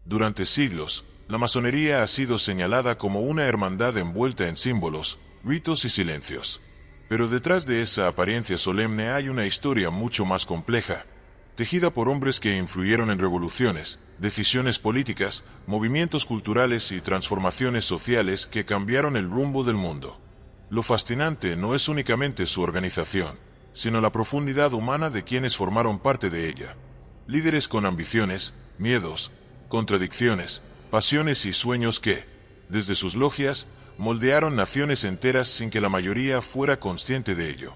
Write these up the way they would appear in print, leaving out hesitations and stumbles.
Durante siglos, la masonería ha sido señalada como una hermandad envuelta en símbolos, ritos y silencios. Pero detrás de esa apariencia solemne hay una historia mucho más compleja, tejida por hombres que influyeron en revoluciones, decisiones políticas, movimientos culturales y transformaciones sociales que cambiaron el rumbo del mundo. Lo fascinante no es únicamente su organización, sino la profundidad humana de quienes formaron parte de ella. Líderes con ambiciones, miedos, contradicciones, pasiones y sueños que, desde sus logias, moldearon naciones enteras sin que la mayoría fuera consciente de ello.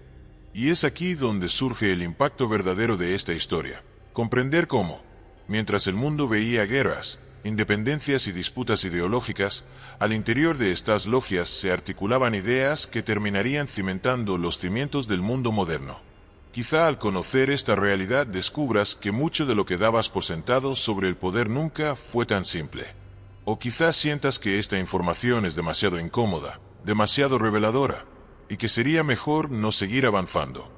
Y es aquí donde surge el impacto verdadero de esta historia. Comprender cómo, mientras el mundo veía guerras, independencias y disputas ideológicas, al interior de estas logias se articulaban ideas que terminarían cimentando los cimientos del mundo moderno. Quizá al conocer esta realidad descubras que mucho de lo que dabas por sentado sobre el poder nunca fue tan simple. O quizás sientas que esta información es demasiado incómoda, demasiado reveladora, y que sería mejor no seguir avanzando.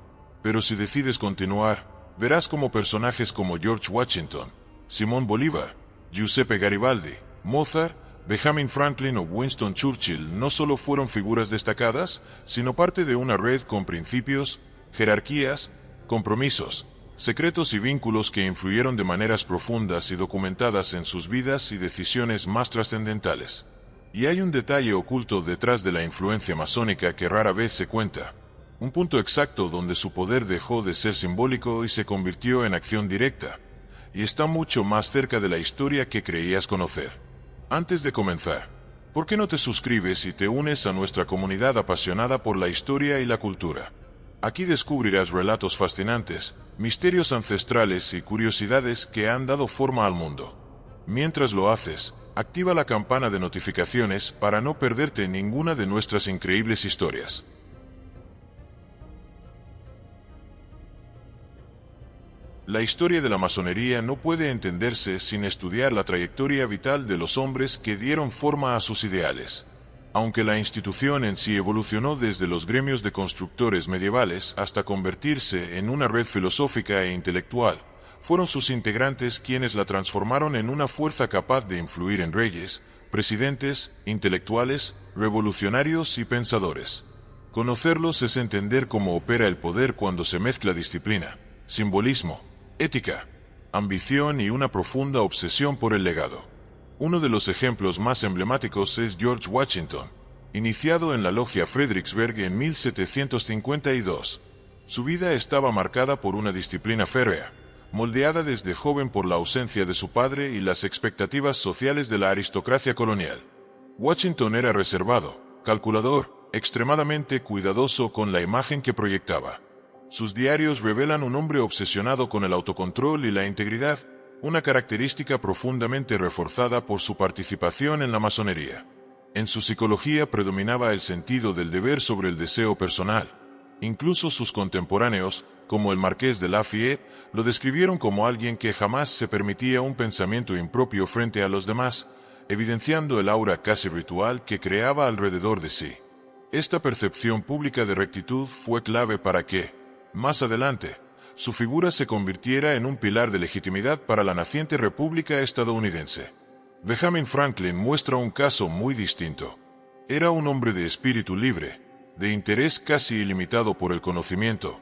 Pero si decides continuar, verás cómo personajes como George Washington, Simón Bolívar, Giuseppe Garibaldi, Mozart, Benjamin Franklin o Winston Churchill no solo fueron figuras destacadas, sino parte de una red con principios, jerarquías, compromisos, secretos y vínculos que influyeron de maneras profundas y documentadas en sus vidas y decisiones más trascendentales. Y hay un detalle oculto detrás de la influencia masónica que rara vez se cuenta, un punto exacto donde su poder dejó de ser simbólico y se convirtió en acción directa, y está mucho más cerca de la historia que creías conocer. Antes de comenzar, ¿por qué no te suscribes y te unes a nuestra comunidad apasionada por la historia y la cultura? Aquí descubrirás relatos fascinantes, misterios ancestrales y curiosidades que han dado forma al mundo. Mientras lo haces, activa la campana de notificaciones para no perderte ninguna de nuestras increíbles historias. La historia de la masonería no puede entenderse sin estudiar la trayectoria vital de los hombres que dieron forma a sus ideales. Aunque la institución en sí evolucionó desde los gremios de constructores medievales hasta convertirse en una red filosófica e intelectual, fueron sus integrantes quienes la transformaron en una fuerza capaz de influir en reyes, presidentes, intelectuales, revolucionarios y pensadores. Conocerlos es entender cómo opera el poder cuando se mezcla disciplina, simbolismo, ética, ambición y una profunda obsesión por el legado. Uno de los ejemplos más emblemáticos es George Washington, iniciado en la logia Fredericksburg en 1752. Su vida estaba marcada por una disciplina férrea, moldeada desde joven por la ausencia de su padre y las expectativas sociales de la aristocracia colonial. Washington era reservado, calculador, extremadamente cuidadoso con la imagen que proyectaba. Sus diarios revelan un hombre obsesionado con el autocontrol y la integridad, una característica profundamente reforzada por su participación en la masonería. En su psicología predominaba el sentido del deber sobre el deseo personal. Incluso sus contemporáneos, como el Marqués de Lafayette, lo describieron como alguien que jamás se permitía un pensamiento impropio frente a los demás, evidenciando el aura casi ritual que creaba alrededor de sí. Esta percepción pública de rectitud fue clave para que, más adelante, su figura se convirtiera en un pilar de legitimidad para la naciente República estadounidense. Benjamin Franklin muestra un caso muy distinto. Era un hombre de espíritu libre, de interés casi ilimitado por el conocimiento,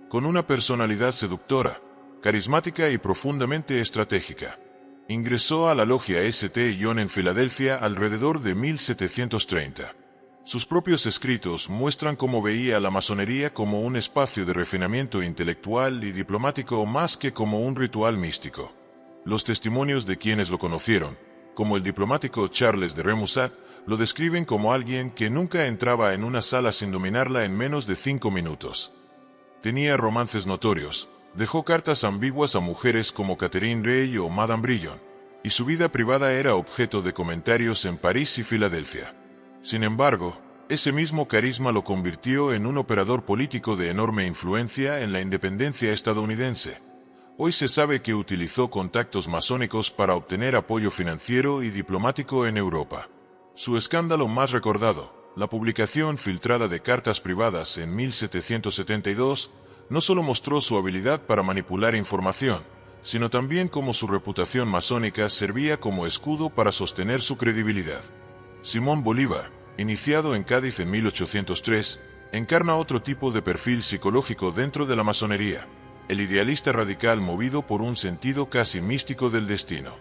con una personalidad seductora, carismática y profundamente estratégica. Ingresó a la logia St. John en Filadelfia alrededor de 1730. Sus propios escritos muestran cómo veía la masonería como un espacio de refinamiento intelectual y diplomático más que como un ritual místico. Los testimonios de quienes lo conocieron, como el diplomático Charles de Remusat, lo describen como alguien que nunca entraba en una sala sin dominarla en menos de 5 minutos. Tenía romances notorios, dejó cartas ambiguas a mujeres como Catherine Rey o Madame Brillon, y su vida privada era objeto de comentarios en París y Filadelfia. Sin embargo, ese mismo carisma lo convirtió en un operador político de enorme influencia en la independencia estadounidense. Hoy se sabe que utilizó contactos masónicos para obtener apoyo financiero y diplomático en Europa. Su escándalo más recordado, la publicación filtrada de cartas privadas en 1772, no solo mostró su habilidad para manipular información, sino también cómo su reputación masónica servía como escudo para sostener su credibilidad. Simón Bolívar, iniciado en Cádiz en 1803, encarna otro tipo de perfil psicológico dentro de la masonería, el idealista radical movido por un sentido casi místico del destino.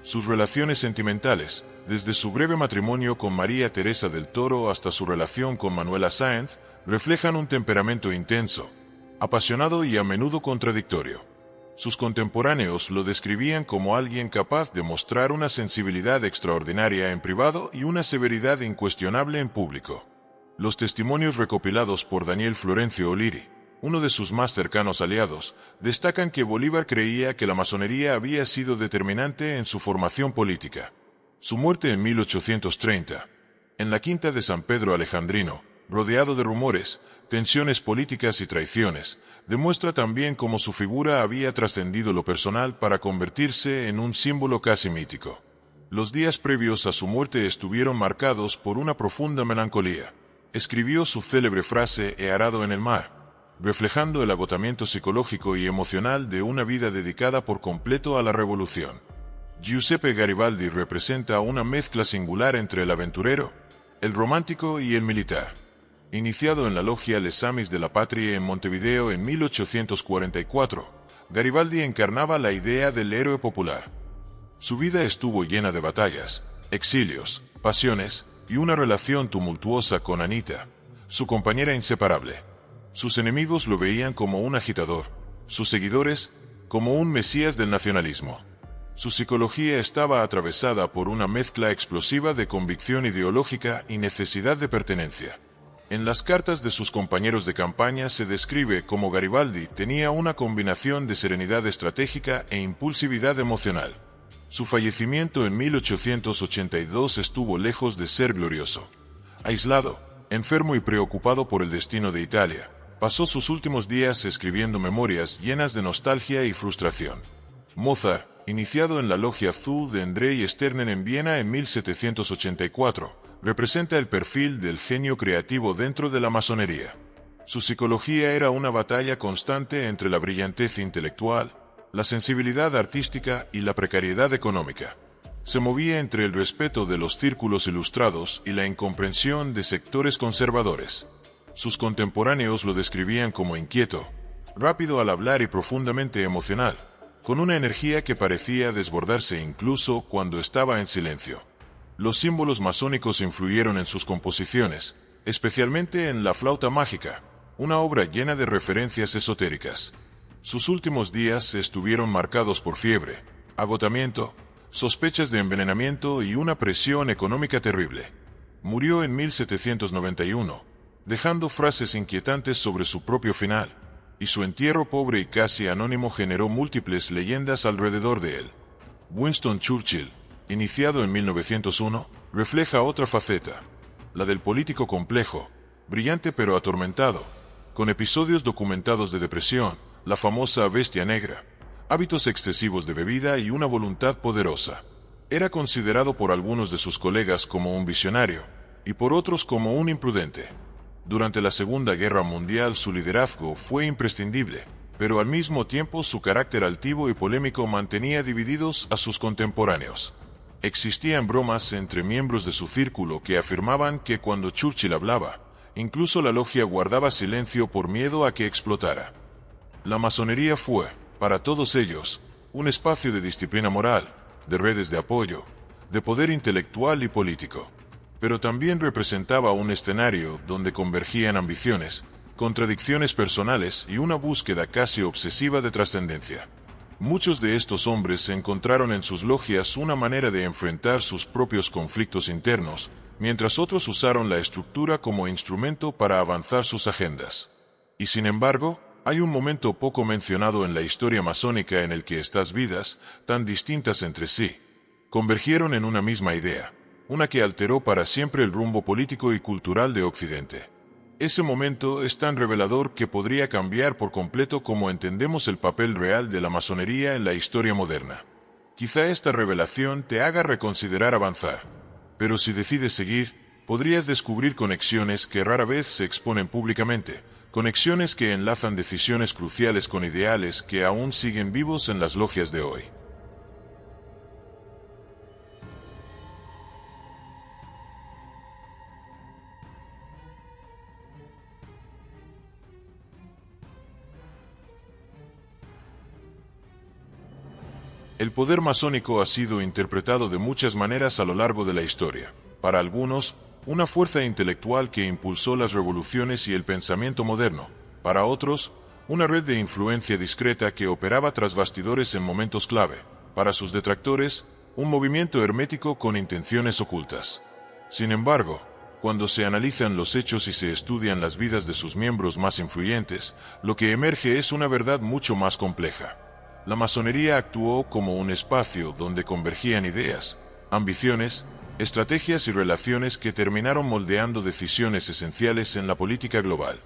Sus relaciones sentimentales, desde su breve matrimonio con María Teresa del Toro hasta su relación con Manuela Sáenz, reflejan un temperamento intenso, apasionado y a menudo contradictorio. Sus contemporáneos lo describían como alguien capaz de mostrar una sensibilidad extraordinaria en privado y una severidad incuestionable en público. Los testimonios recopilados por Daniel Florencio O'Leary, uno de sus más cercanos aliados, destacan que Bolívar creía que la masonería había sido determinante en su formación política. Su muerte en 1830, en la quinta de San Pedro Alejandrino, rodeado de rumores, tensiones políticas y traiciones, demuestra también cómo su figura había trascendido lo personal para convertirse en un símbolo casi mítico. Los días previos a su muerte estuvieron marcados por una profunda melancolía. Escribió su célebre frase "He arado en el mar", reflejando el agotamiento psicológico y emocional de una vida dedicada por completo a la revolución. Giuseppe Garibaldi representa una mezcla singular entre el aventurero, el romántico y el militar. Iniciado en la logia Les Amis de la Patria en Montevideo en 1844, Garibaldi encarnaba la idea del héroe popular. Su vida estuvo llena de batallas, exilios, pasiones y una relación tumultuosa con Anita, su compañera inseparable. Sus enemigos lo veían como un agitador, sus seguidores como un mesías del nacionalismo. Su psicología estaba atravesada por una mezcla explosiva de convicción ideológica y necesidad de pertenencia. En las cartas de sus compañeros de campaña se describe cómo Garibaldi tenía una combinación de serenidad estratégica e impulsividad emocional. Su fallecimiento en 1882 estuvo lejos de ser glorioso. Aislado, enfermo y preocupado por el destino de Italia, pasó sus últimos días escribiendo memorias llenas de nostalgia y frustración. Mozart, iniciado en la logia Zu de Andrei Sternen en Viena en 1784, representa el perfil del genio creativo dentro de la masonería. Su psicología era una batalla constante entre la brillantez intelectual, la sensibilidad artística y la precariedad económica. Se movía entre el respeto de los círculos ilustrados y la incomprensión de sectores conservadores. Sus contemporáneos lo describían como inquieto, rápido al hablar y profundamente emocional, con una energía que parecía desbordarse incluso cuando estaba en silencio. Los símbolos masónicos influyeron en sus composiciones, especialmente en La Flauta Mágica, una obra llena de referencias esotéricas. Sus últimos días estuvieron marcados por fiebre, agotamiento, sospechas de envenenamiento y una presión económica terrible. Murió en 1791, dejando frases inquietantes sobre su propio final, y su entierro pobre y casi anónimo generó múltiples leyendas alrededor de él. Winston Churchill, iniciado en 1901, refleja otra faceta, la del político complejo, brillante pero atormentado, con episodios documentados de depresión, la famosa bestia negra, hábitos excesivos de bebida y una voluntad poderosa. Era considerado por algunos de sus colegas como un visionario, y por otros como un imprudente. Durante la Segunda Guerra Mundial su liderazgo fue imprescindible, pero al mismo tiempo su carácter altivo y polémico mantenía divididos a sus contemporáneos. Existían bromas entre miembros de su círculo que afirmaban que cuando Churchill hablaba, incluso la logia guardaba silencio por miedo a que explotara. La masonería fue, para todos ellos, un espacio de disciplina moral, de redes de apoyo, de poder intelectual y político. Pero también representaba un escenario donde convergían ambiciones, contradicciones personales y una búsqueda casi obsesiva de trascendencia. Muchos de estos hombres encontraron en sus logias una manera de enfrentar sus propios conflictos internos, mientras otros usaron la estructura como instrumento para avanzar sus agendas. Y sin embargo, hay un momento poco mencionado en la historia masónica en el que estas vidas, tan distintas entre sí, convergieron en una misma idea, una que alteró para siempre el rumbo político y cultural de Occidente. Ese momento es tan revelador que podría cambiar por completo cómo entendemos el papel real de la masonería en la historia moderna. Quizá esta revelación te haga reconsiderar avanzar, pero si decides seguir, podrías descubrir conexiones que rara vez se exponen públicamente, conexiones que enlazan decisiones cruciales con ideales que aún siguen vivos en las logias de hoy. El poder masónico ha sido interpretado de muchas maneras a lo largo de la historia. Para algunos, una fuerza intelectual que impulsó las revoluciones y el pensamiento moderno. Para otros, una red de influencia discreta que operaba tras bastidores en momentos clave. Para sus detractores, un movimiento hermético con intenciones ocultas. Sin embargo, cuando se analizan los hechos y se estudian las vidas de sus miembros más influyentes, lo que emerge es una verdad mucho más compleja. La masonería actuó como un espacio donde convergían ideas, ambiciones, estrategias y relaciones que terminaron moldeando decisiones esenciales en la política global.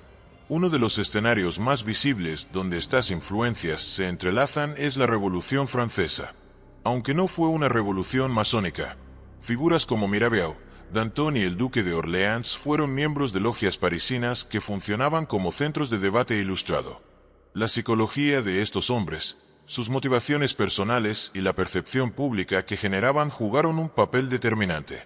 Uno de los escenarios más visibles donde estas influencias se entrelazan es la Revolución Francesa. Aunque no fue una revolución masónica, figuras como Mirabeau, Danton y el Duque de Orleans fueron miembros de logias parisinas que funcionaban como centros de debate ilustrado. La psicología de estos hombres, sus motivaciones personales y la percepción pública que generaban jugaron un papel determinante.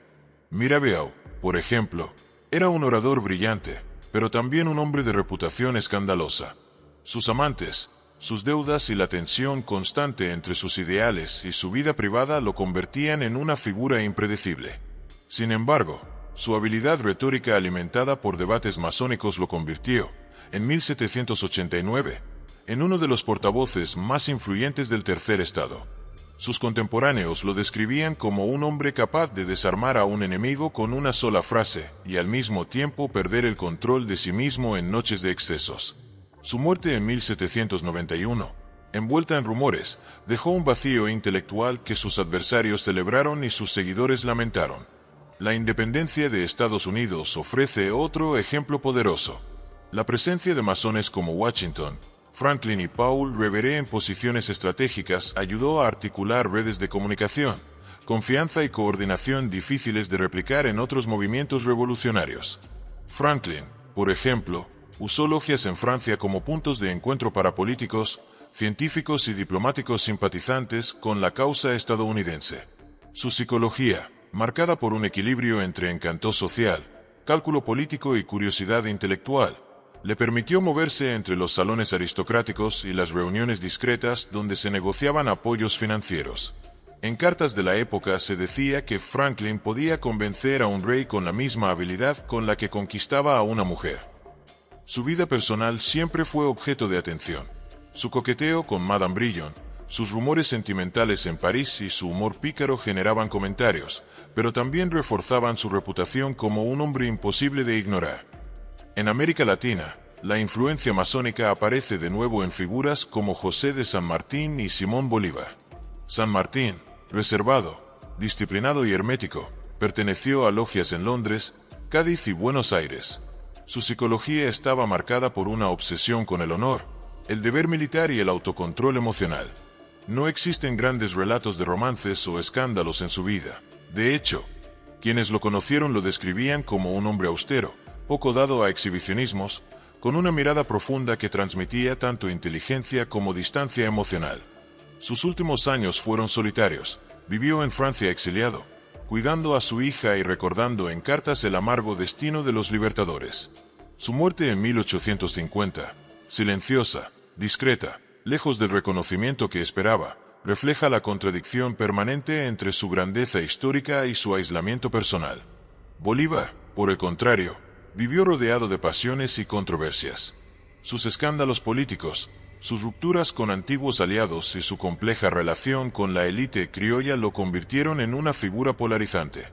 Mirabeau, por ejemplo, era un orador brillante, pero también un hombre de reputación escandalosa. Sus amantes, sus deudas y la tensión constante entre sus ideales y su vida privada lo convertían en una figura impredecible. Sin embargo, su habilidad retórica alimentada por debates masónicos lo convirtió, en 1789, en uno de los portavoces más influyentes del Tercer Estado. Sus contemporáneos lo describían como un hombre capaz de desarmar a un enemigo con una sola frase y al mismo tiempo perder el control de sí mismo en noches de excesos. Su muerte en 1791, envuelta en rumores, dejó un vacío intelectual que sus adversarios celebraron y sus seguidores lamentaron. La independencia de Estados Unidos ofrece otro ejemplo poderoso. La presencia de masones como Washington, Franklin y Paul Revere en posiciones estratégicas ayudó a articular redes de comunicación, confianza y coordinación difíciles de replicar en otros movimientos revolucionarios. Franklin, por ejemplo, usó logias en Francia como puntos de encuentro para políticos, científicos y diplomáticos simpatizantes con la causa estadounidense. Su psicología, marcada por un equilibrio entre encanto social, cálculo político y curiosidad intelectual, le permitió moverse entre los salones aristocráticos y las reuniones discretas donde se negociaban apoyos financieros. En cartas de la época se decía que Franklin podía convencer a un rey con la misma habilidad con la que conquistaba a una mujer. Su vida personal siempre fue objeto de atención. Su coqueteo con Madame Brillon, sus rumores sentimentales en París y su humor pícaro generaban comentarios, pero también reforzaban su reputación como un hombre imposible de ignorar. En América Latina, la influencia masónica aparece de nuevo en figuras como José de San Martín y Simón Bolívar. San Martín, reservado, disciplinado y hermético, perteneció a logias en Londres, Cádiz y Buenos Aires. Su psicología estaba marcada por una obsesión con el honor, el deber militar y el autocontrol emocional. No existen grandes relatos de romances o escándalos en su vida. De hecho, quienes lo conocieron lo describían como un hombre austero, poco dado a exhibicionismos, con una mirada profunda que transmitía tanto inteligencia como distancia emocional. Sus últimos años fueron solitarios. Vivió en Francia exiliado, cuidando a su hija y recordando en cartas el amargo destino de los libertadores. Su muerte en 1850, silenciosa, discreta, lejos del reconocimiento que esperaba, refleja la contradicción permanente entre su grandeza histórica y su aislamiento personal. Bolívar, por el contrario, vivió rodeado de pasiones y controversias. Sus escándalos políticos, sus rupturas con antiguos aliados y su compleja relación con la élite criolla lo convirtieron en una figura polarizante.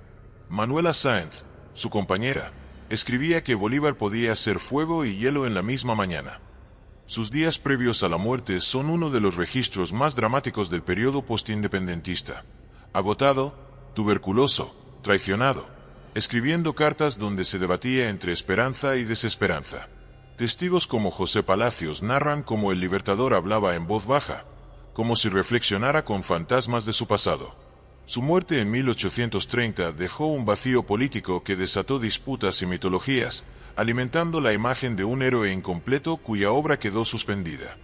Manuela Sáenz, su compañera, escribía que Bolívar podía ser fuego y hielo en la misma mañana. Sus días previos a la muerte son uno de los registros más dramáticos del periodo postindependentista. Agotado, tuberculoso, traicionado, escribiendo cartas donde se debatía entre esperanza y desesperanza. Testigos como José Palacios narran cómo el libertador hablaba en voz baja, como si reflexionara con fantasmas de su pasado. Su muerte en 1830 dejó un vacío político que desató disputas y mitologías, alimentando la imagen de un héroe incompleto cuya obra quedó suspendida.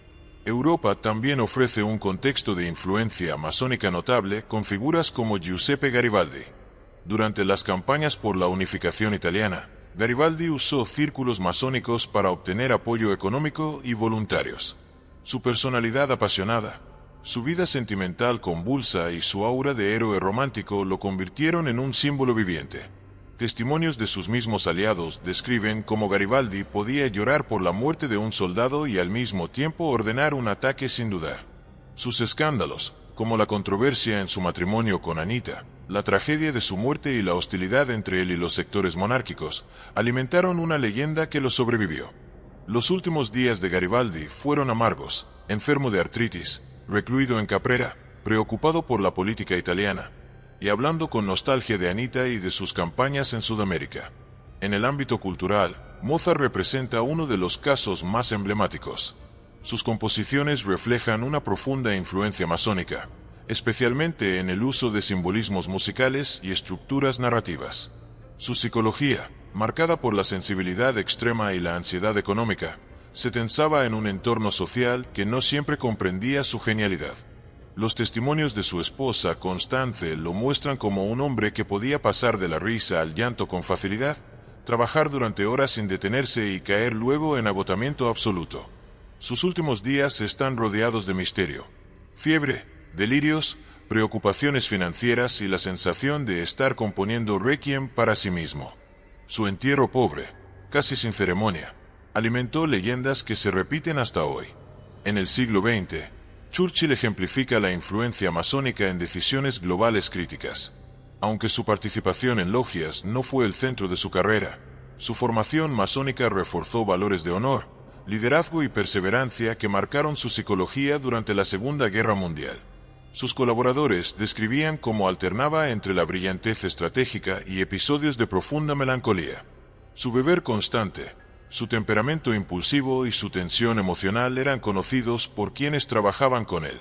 Europa también ofrece un contexto de influencia masónica notable con figuras como Giuseppe Garibaldi. Durante las campañas por la unificación italiana, Garibaldi usó círculos masónicos para obtener apoyo económico y voluntarios. Su personalidad apasionada, su vida sentimental convulsa y su aura de héroe romántico lo convirtieron en un símbolo viviente. Testimonios de sus mismos aliados describen cómo Garibaldi podía llorar por la muerte de un soldado y al mismo tiempo ordenar un ataque sin dudar. Sus escándalos, como la controversia en su matrimonio con Anita, la tragedia de su muerte y la hostilidad entre él y los sectores monárquicos, alimentaron una leyenda que lo sobrevivió. Los últimos días de Garibaldi fueron amargos, enfermo de artritis, recluido en Caprera, preocupado por la política italiana, y hablando con nostalgia de Anita y de sus campañas en Sudamérica. En el ámbito cultural, Mozart representa uno de los casos más emblemáticos. Sus composiciones reflejan una profunda influencia masónica, especialmente en el uso de simbolismos musicales y estructuras narrativas. Su psicología, marcada por la sensibilidad extrema y la ansiedad económica, se tensaba en un entorno social que no siempre comprendía su genialidad. Los testimonios de su esposa, Constance, lo muestran como un hombre que podía pasar de la risa al llanto con facilidad, trabajar durante horas sin detenerse y caer luego en agotamiento absoluto. Sus últimos días están rodeados de misterio, fiebre, delirios, preocupaciones financieras y la sensación de estar componiendo Requiem para sí mismo. Su entierro pobre, casi sin ceremonia, alimentó leyendas que se repiten hasta hoy. En el siglo XX, Churchill ejemplifica la influencia masónica en decisiones globales críticas. Aunque su participación en logias no fue el centro de su carrera, su formación masónica reforzó valores de honor, liderazgo y perseverancia que marcaron su psicología durante la Segunda Guerra Mundial. Sus colaboradores describían cómo alternaba entre la brillantez estratégica y episodios de profunda melancolía. Su beber constante, su temperamento impulsivo y su tensión emocional eran conocidos por quienes trabajaban con él.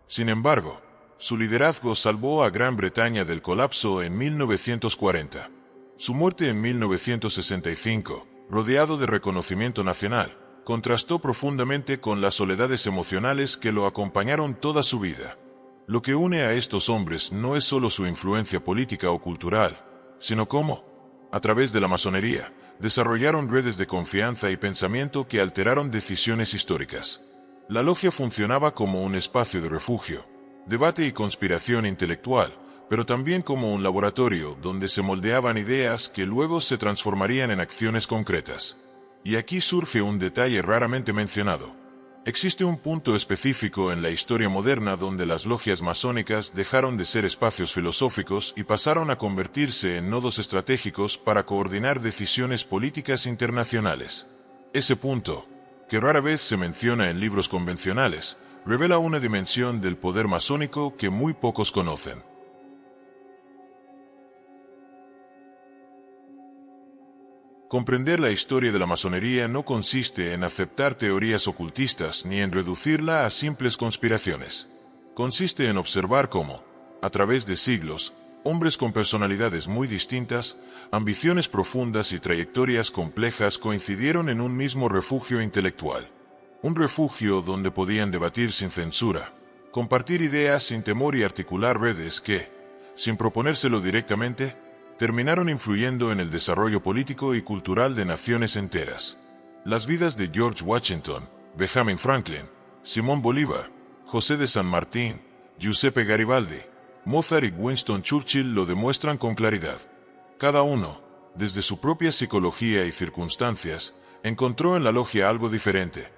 Sin embargo, su liderazgo salvó a Gran Bretaña del colapso en 1940. Su muerte en 1965, rodeado de reconocimiento nacional, contrastó profundamente con las soledades emocionales que lo acompañaron toda su vida. Lo que une a estos hombres no es solo su influencia política o cultural, sino cómo, a través de la masonería, desarrollaron redes de confianza y pensamiento que alteraron decisiones históricas. La logia funcionaba como un espacio de refugio, debate y conspiración intelectual, pero también como un laboratorio donde se moldeaban ideas que luego se transformarían en acciones concretas. Y aquí surge un detalle raramente mencionado. Existe un punto específico en la historia moderna donde las logias masónicas dejaron de ser espacios filosóficos y pasaron a convertirse en nodos estratégicos para coordinar decisiones políticas internacionales. Ese punto, que rara vez se menciona en libros convencionales, revela una dimensión del poder masónico que muy pocos conocen. Comprender la historia de la masonería no consiste en aceptar teorías ocultistas ni en reducirla a simples conspiraciones. Consiste en observar cómo, a través de siglos, hombres con personalidades muy distintas, ambiciones profundas y trayectorias complejas coincidieron en un mismo refugio intelectual. Un refugio donde podían debatir sin censura, compartir ideas sin temor y articular redes que, sin proponérselo directamente, terminaron influyendo en el desarrollo político y cultural de naciones enteras. Las vidas de George Washington, Benjamin Franklin, Simón Bolívar, José de San Martín, Giuseppe Garibaldi, Mozart y Winston Churchill lo demuestran con claridad. Cada uno, desde su propia psicología y circunstancias, encontró en la logia algo diferente.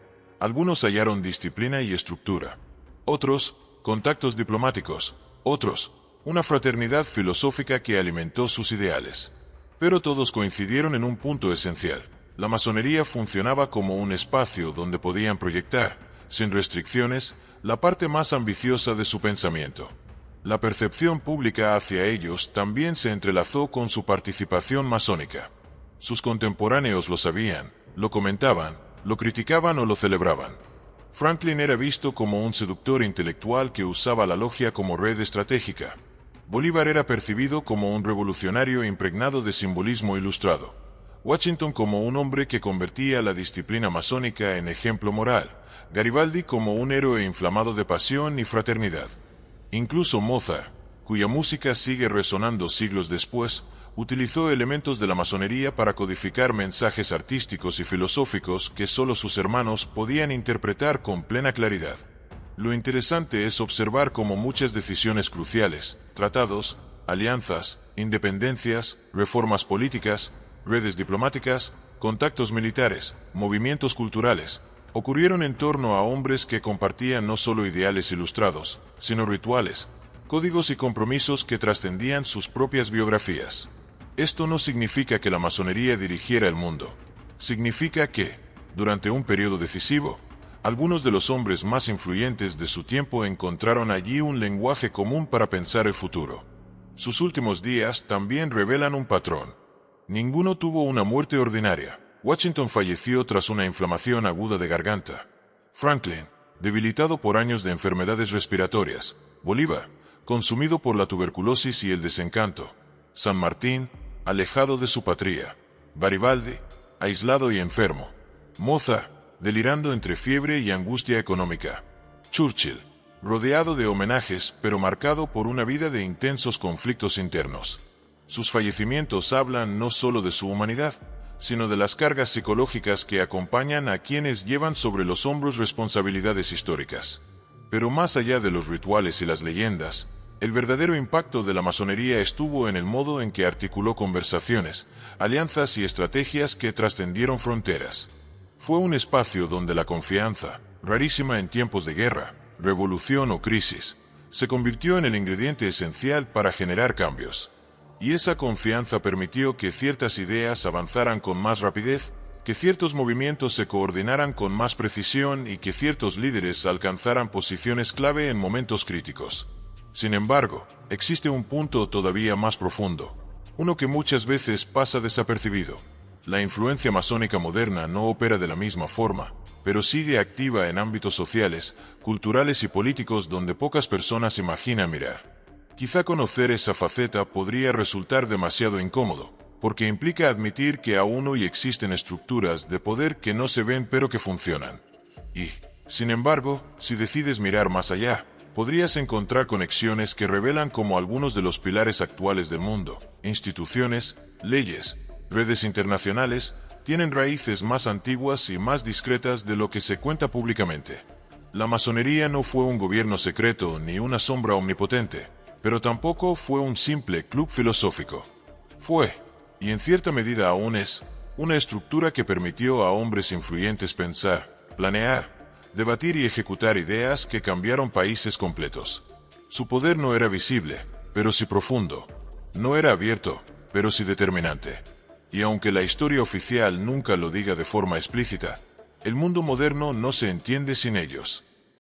Algunos hallaron disciplina y estructura. Otros, contactos diplomáticos. Otros, una fraternidad filosófica que alimentó sus ideales. Pero todos coincidieron en un punto esencial. La masonería funcionaba como un espacio donde podían proyectar, sin restricciones, la parte más ambiciosa de su pensamiento. La percepción pública hacia ellos también se entrelazó con su participación masónica. Sus contemporáneos lo sabían, lo comentaban, lo criticaban o lo celebraban. Franklin era visto como un seductor intelectual que usaba la logia como red estratégica. Bolívar era percibido como un revolucionario impregnado de simbolismo ilustrado. Washington como un hombre que convertía la disciplina masónica en ejemplo moral, Garibaldi como un héroe inflamado de pasión y fraternidad. Incluso Mozart, cuya música sigue resonando siglos después, utilizó elementos de la masonería para codificar mensajes artísticos y filosóficos que solo sus hermanos podían interpretar con plena claridad. Lo interesante es observar cómo muchas decisiones cruciales, tratados, alianzas, independencias, reformas políticas, redes diplomáticas, contactos militares, movimientos culturales, ocurrieron en torno a hombres que compartían no solo ideales ilustrados, sino rituales, códigos y compromisos que trascendían sus propias biografías. Esto no significa que la masonería dirigiera el mundo. Significa que, durante un periodo decisivo, algunos de los hombres más influyentes de su tiempo encontraron allí un lenguaje común para pensar el futuro. Sus últimos días también revelan un patrón. Ninguno tuvo una muerte ordinaria. Washington falleció tras una inflamación aguda de garganta. Franklin, debilitado por años de enfermedades respiratorias. Bolívar, consumido por la tuberculosis y el desencanto. San Martín, alejado de su patria. Garibaldi, aislado y enfermo. Mozart, delirando entre fiebre y angustia económica. Churchill, rodeado de homenajes pero marcado por una vida de intensos conflictos internos. Sus fallecimientos hablan no solo de su humanidad, sino de las cargas psicológicas que acompañan a quienes llevan sobre los hombros responsabilidades históricas. Pero más allá de los rituales y las leyendas, el verdadero impacto de la masonería estuvo en el modo en que articuló conversaciones, alianzas y estrategias que trascendieron fronteras. Fue un espacio donde la confianza, rarísima en tiempos de guerra, revolución o crisis, se convirtió en el ingrediente esencial para generar cambios. Y esa confianza permitió que ciertas ideas avanzaran con más rapidez, que ciertos movimientos se coordinaran con más precisión y que ciertos líderes alcanzaran posiciones clave en momentos críticos. Sin embargo, existe un punto todavía más profundo, uno que muchas veces pasa desapercibido. La influencia masónica moderna no opera de la misma forma, pero sigue activa en ámbitos sociales, culturales y políticos donde pocas personas imaginan mirar. Quizá conocer esa faceta podría resultar demasiado incómodo, porque implica admitir que aún hoy existen estructuras de poder que no se ven pero que funcionan. Y, sin embargo, si decides mirar más allá, podrías encontrar conexiones que revelan cómo algunos de los pilares actuales del mundo, instituciones, leyes, redes internacionales, tienen raíces más antiguas y más discretas de lo que se cuenta públicamente. La masonería no fue un gobierno secreto ni una sombra omnipotente, pero tampoco fue un simple club filosófico. Fue, y en cierta medida aún es, una estructura que permitió a hombres influyentes pensar, planear, debatir y ejecutar ideas que cambiaron países completos. Su poder no era visible, pero sí profundo. No era abierto, pero sí determinante. Y aunque la historia oficial nunca lo diga de forma explícita, el mundo moderno no se entiende sin ellos.